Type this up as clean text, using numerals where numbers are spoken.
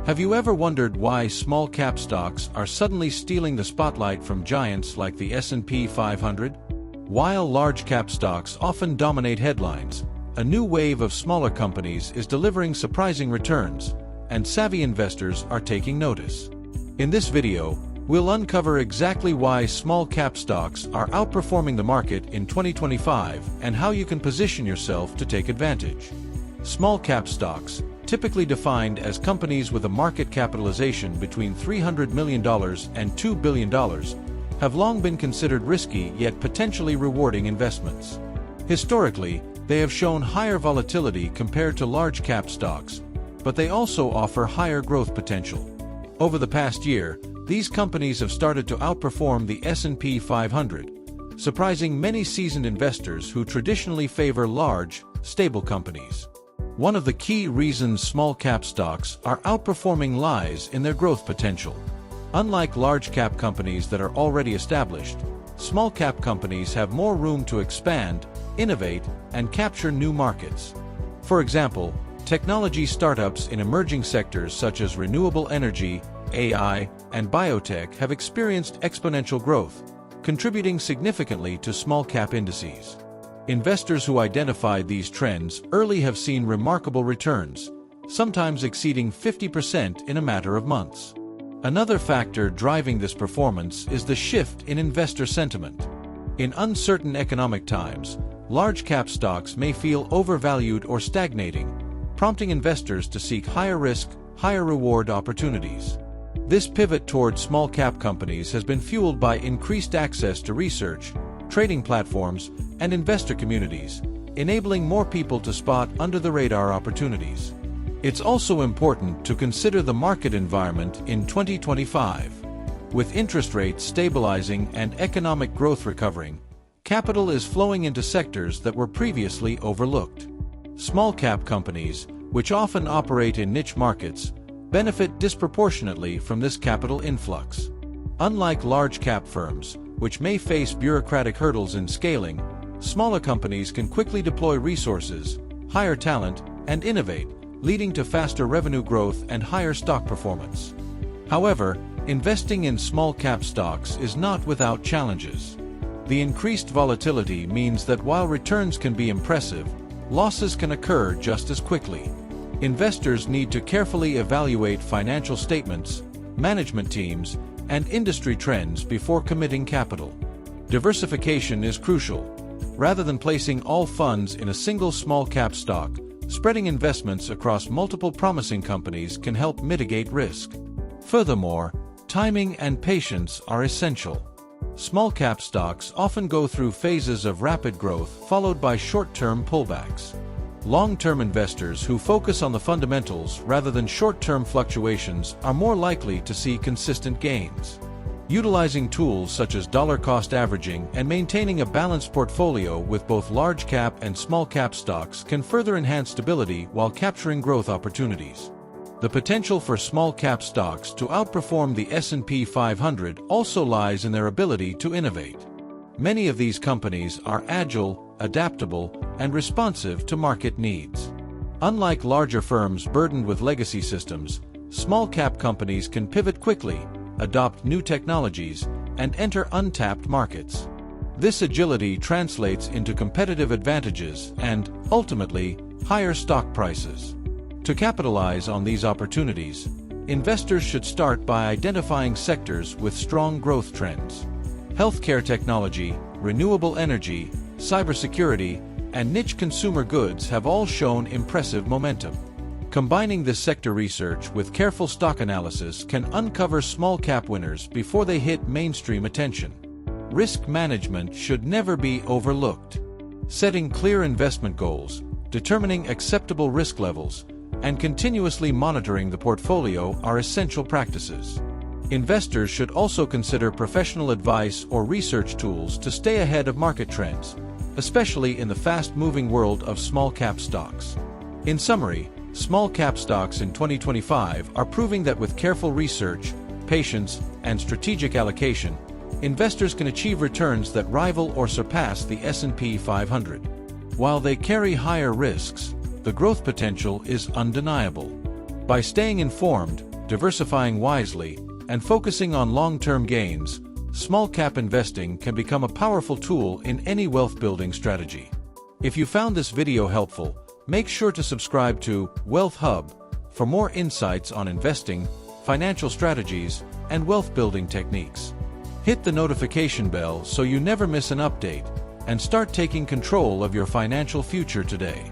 Have you ever wondered why small-cap stocks are suddenly stealing the spotlight from giants like the S&P 500? While large-cap stocks often dominate headlines, a new wave of smaller companies is delivering surprising returns, and savvy investors are taking notice. In this video, we'll uncover exactly why small-cap stocks are outperforming the market in 2025 and how you can position yourself to take advantage. Small-cap stocks, typically defined as companies with a market capitalization between $300 million and $2 billion, have long been considered risky yet potentially rewarding investments. Historically, they have shown higher volatility compared to large-cap stocks, but they also offer higher growth potential. Over the past year, these companies have started to outperform the S&P 500, surprising many seasoned investors who traditionally favor large, stable companies. One of the key reasons small-cap stocks are outperforming lies in their growth potential. Unlike large-cap companies that are already established, small-cap companies have more room to expand, innovate, and capture new markets. For example, technology startups in emerging sectors such as renewable energy, AI, and biotech have experienced exponential growth, contributing significantly to small-cap indices. Investors who identified these trends early have seen remarkable returns, sometimes exceeding 50% in a matter of months. Another factor driving this performance is the shift in investor sentiment. In uncertain economic times, large-cap stocks may feel overvalued or stagnating, prompting investors to seek higher risk, higher reward opportunities. This pivot toward small-cap companies has been fueled by increased access to research, trading platforms, and investor communities, enabling more people to spot under-the-radar opportunities. It's also important to consider the market environment in 2025. With interest rates stabilizing and economic growth recovering, capital is flowing into sectors that were previously overlooked. Small-cap companies, which often operate in niche markets, benefit disproportionately from this capital influx. Unlike large-cap firms, which may face bureaucratic hurdles in scaling, smaller companies can quickly deploy resources, hire talent, and innovate, leading to faster revenue growth and higher stock performance. However, investing in small-cap stocks is not without challenges. The increased volatility means that while returns can be impressive, losses can occur just as quickly. Investors need to carefully evaluate financial statements, management teams, and industry trends before committing capital. Diversification is crucial. Rather than placing all funds in a single small-cap stock, spreading investments across multiple promising companies can help mitigate risk. Furthermore, timing and patience are essential. Small-cap stocks often go through phases of rapid growth followed by short-term pullbacks. Long-term investors who focus on the fundamentals rather than short-term fluctuations are more likely to see consistent gains. Utilizing tools such as dollar-cost averaging and maintaining a balanced portfolio with both large-cap and small-cap stocks can further enhance stability while capturing growth opportunities. The potential for small-cap stocks to outperform the S&P 500 also lies in their ability to innovate. Many of these companies are agile, adaptable, and responsive to market needs. Unlike larger firms burdened with legacy systems, small-cap companies can pivot quickly, adopt new technologies, and enter untapped markets. This agility translates into competitive advantages and, ultimately, higher stock prices. To capitalize on these opportunities, investors should start by identifying sectors with strong growth trends. Healthcare technology, renewable energy, cybersecurity, and niche consumer goods have all shown impressive momentum. Combining this sector research with careful stock analysis can uncover small-cap winners before they hit mainstream attention. Risk management should never be overlooked. Setting clear investment goals, determining acceptable risk levels, and continuously monitoring the portfolio are essential practices. Investors should also consider professional advice or research tools to stay ahead of market trends, especially in the fast-moving world of small-cap stocks. In summary, small-cap stocks in 2025 are proving that with careful research, patience, and strategic allocation, investors can achieve returns that rival or surpass the S&P 500. While they carry higher risks, the growth potential is undeniable. By staying informed, diversifying wisely, and focusing on long-term gains, small-cap investing can become a powerful tool in any wealth-building strategy. If you found this video helpful, make sure to subscribe to Wealth Hub for more insights on investing, financial strategies, and wealth-building techniques. Hit the notification bell so you never miss an update, and start taking control of your financial future today.